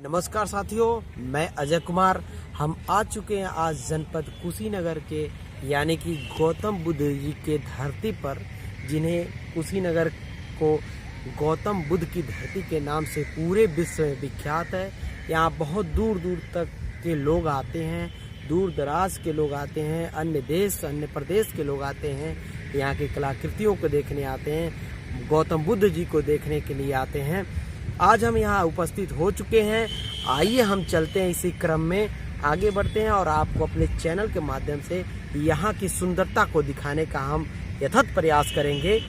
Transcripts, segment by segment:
नमस्कार साथियों, मैं अजय कुमार। हम आ चुके हैं आज जनपद कुशीनगर के यानी कि गौतम बुद्ध जी के धरती पर, जिन्हें कुशीनगर को गौतम बुद्ध की धरती के नाम से पूरे विश्व में विख्यात है। यहाँ बहुत दूर दूर तक के लोग आते हैं, दूर दराज के लोग आते हैं, अन्य देश अन्य प्रदेश के लोग आते हैं, यहाँ की कलाकृतियों को देखने आते हैं, गौतम बुद्ध जी को देखने के लिए आते हैं। आज हम यहाँ उपस्थित हो चुके हैं। आइए हम चलते हैं, इसी क्रम में आगे बढ़ते हैं और आपको अपने चैनल के माध्यम से यहाँ की सुंदरता को दिखाने का हम यथार्थ प्रयास करेंगे।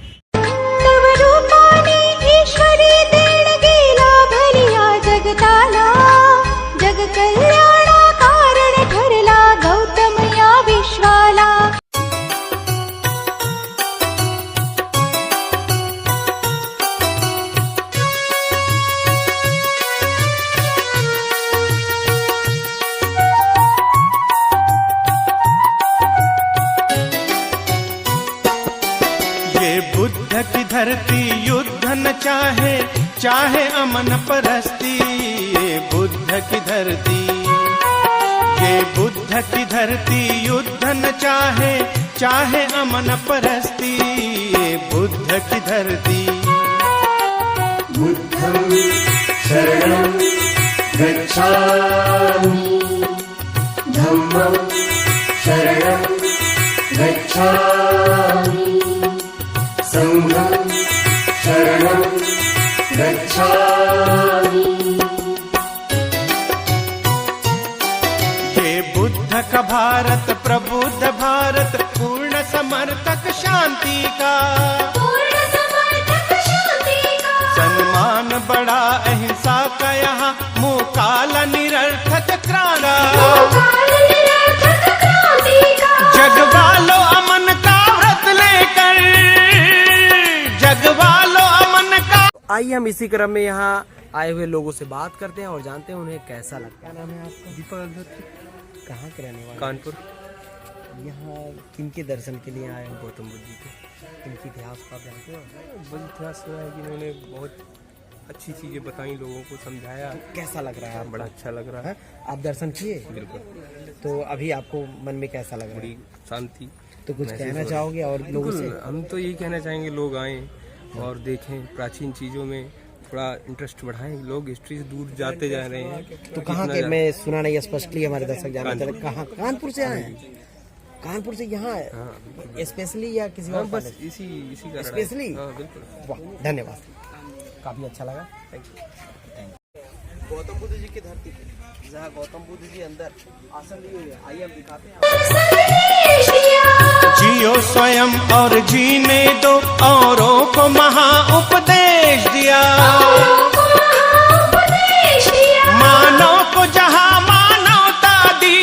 जग कल्याणा कारण ठरला गौतम या विश्वाला। ये बुद्ध की धरती युद्ध न चाहे, चाहे अमन परस्ती। ये बुद्ध की धरती, ये बुद्ध की धरती युद्ध न चाहे, चाहे अमन परस्ती। ये बुद्ध की धरती। बुद्धं शरणं गच्छामि, धम्मं शरणं गच्छामि, संघं शरणं गच्छामि। ये बुद्ध का भारत प्रबुद्ध भारत, पूर्ण समर्थक शांति का। सम्मान बड़ा अहिंसा का यहाँ, मुकाला निरर्थक क्रांति। जगवालो अमन का व्रत लेकर, जगवालो अमन का। आइए हम इसी क्रम में यहाँ आए हुए लोगों से बात करते हैं और जानते हैं उन्हें कैसा लगता है। क्या नाम है आपका? दीपक अग्रवाल। कहाँ के रहने वाले? कानपुर। यहाँ किनके दर्शन के लिए आए हैं? गौतम बुद्ध जी के। इनकी इतिहास को आप जानते हो? बुद्ध इतिहास सुना है कि इन्होंने बहुत अच्छी चीजें बताई, लोगों को समझाया। कैसा लग रहा है आप? बड़ा अच्छा लग रहा है। आप दर्शन किए? बिल्कुल। तो अभी आपको मन में कैसा लग रहा बड़ी है? शांति। तो कुछ महसूस कहना हो रहा है। चाहोगे और लोगों से? बिल्कुल, हम तो यही कहना चाहेंगे लोग आएं और देखें, प्राचीन चीजों में थोड़ा इंटरेस्ट बढ़ाएं। लोग हिस्ट्री से दूर जाते जा रहे हैं। तो कहाँ के? मैं सुना नहीं स्पष्टली, हमारे दर्शक जानना चाहते हैं। कहाँ? कानपुर से आए हैं? कानपुर से यहाँ स्पेशली या किसी और? बस इसी का रहा है। स्पेशली? हाँ, बिल्कुल। वाह, धन्यवाद, काफी अच्छा लगा। Thank you. गौतम बुद्ध जी की धरती पे जहाँ गौतम बुद्ध जी अंदर आसन लिए हुए हैं, आइए हम दिखाते हैं। जियो स्वयं और जीने दो, औरों को महा उपदेश दिया। मानव को जहाँ मानवता दी,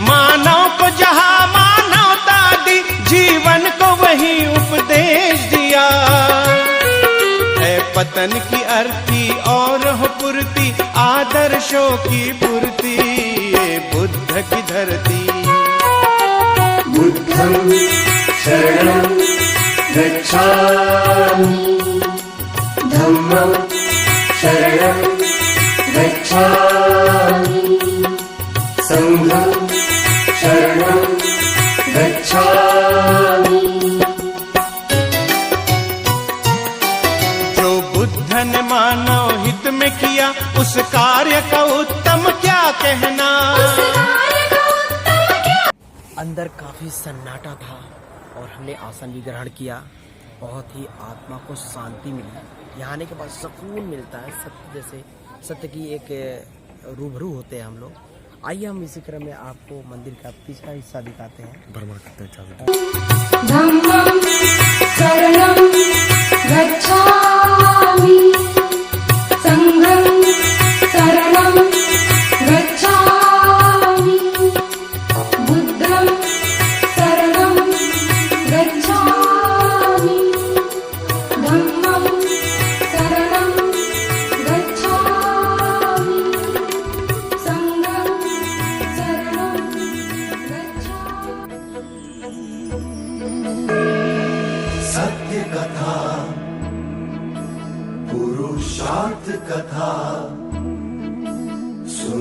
मानव को जहाँ मानवता दी, जीवन को वही उपदेश दिया। है पतन की अर्थी और हो पूर्ति, आदर्शों की पूर्ति। ये बुद्ध की धरती। बुद्धं शरणं गच्छामि, धम्मं शरणं गच्छामि, संघं शरणं गच्छामि। जो बुद्ध ने मानव हित में किया, उस कार्य का उत्तम क्या कहना। अंदर काफी सन्नाटा था और हमने आसन भी ग्रहण किया। बहुत ही आत्मा को शांति मिली। यहाँ आने के बाद सुकून मिलता है। सत्य जैसे सत्य की एक रूबरू होते हैं हम लोग। आइए हम इसी क्रम में आपको मंदिर का पिछला हिस्सा दिखाते हैं। भ्रमण करते हैं। धम्मं शरणं गच्छामि, संघं शरणं गच्छामि, बुद्धं शरणं गच्छामि, धम्मं शरणं गच्छामि, संघं शरणं गच्छामि। सत्य कथा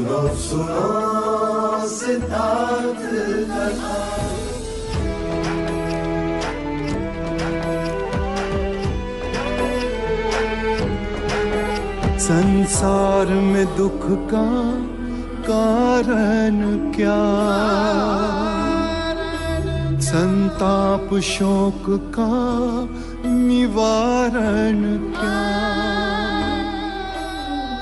सुनो सुनो सिद्धार्थ कथा। संसार में दुख का कारण क्या, संताप शोक का निवारण क्या।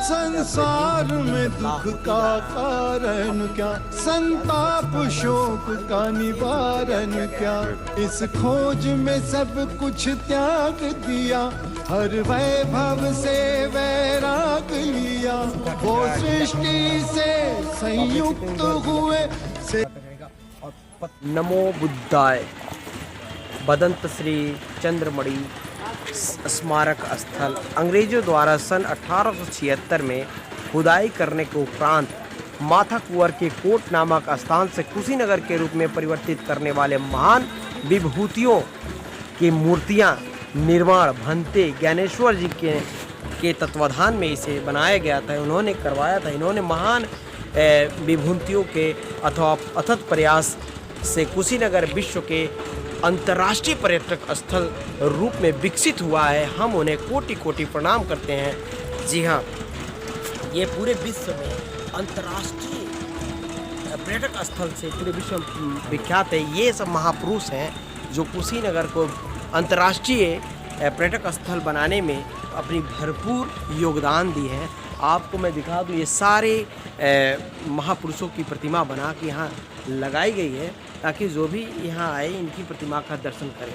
संसार में दुख का कारण क्या, संताप शोक का निवारण क्या। इस खोज में सब कुछ त्याग दिया, हर वैभव से वैराग लिया। वो सृष्टि से संयुक्त हुए से। नमो बुद्धाय बदंत श्री चंद्रमणि स्मारक स्थल अंग्रेजों द्वारा सन 1876 में खुदाई करने के उपरांत माथा कुंवर के कोट नामक स्थान से कुशीनगर के रूप में परिवर्तित करने वाले महान विभूतियों की मूर्तियां निर्माण भंते ज्ञानेश्वर जी के तत्वाधान में इसे बनाया गया था, उन्होंने करवाया था। इन्होंने महान विभूतियों के अथवा अथक प्रयास से कुशीनगर विश्व के अंतर्राष्ट्रीय पर्यटक स्थल रूप में विकसित हुआ है। हम उन्हें कोटि कोटि प्रणाम करते हैं। जी हाँ, ये पूरे विश्व में अंतर्राष्ट्रीय पर्यटक स्थल से पूरे विश्व में विख्यात है। ये सब महापुरुष हैं जो कुशीनगर को अंतर्राष्ट्रीय पर्यटक स्थल बनाने में अपनी भरपूर योगदान दी है। आपको मैं दिखा दूँ, ये सारे महापुरुषों की प्रतिमा बना के यहाँ लगाई गई है ताकि जो भी यहाँ आए इनकी प्रतिमा का दर्शन करें।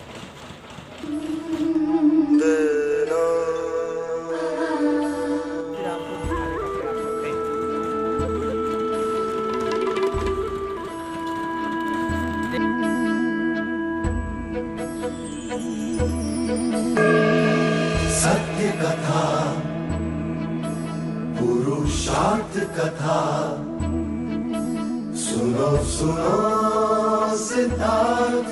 सत्य कथा पुरुषार्थ कथा। सुनो सुनो सिद्धार्थ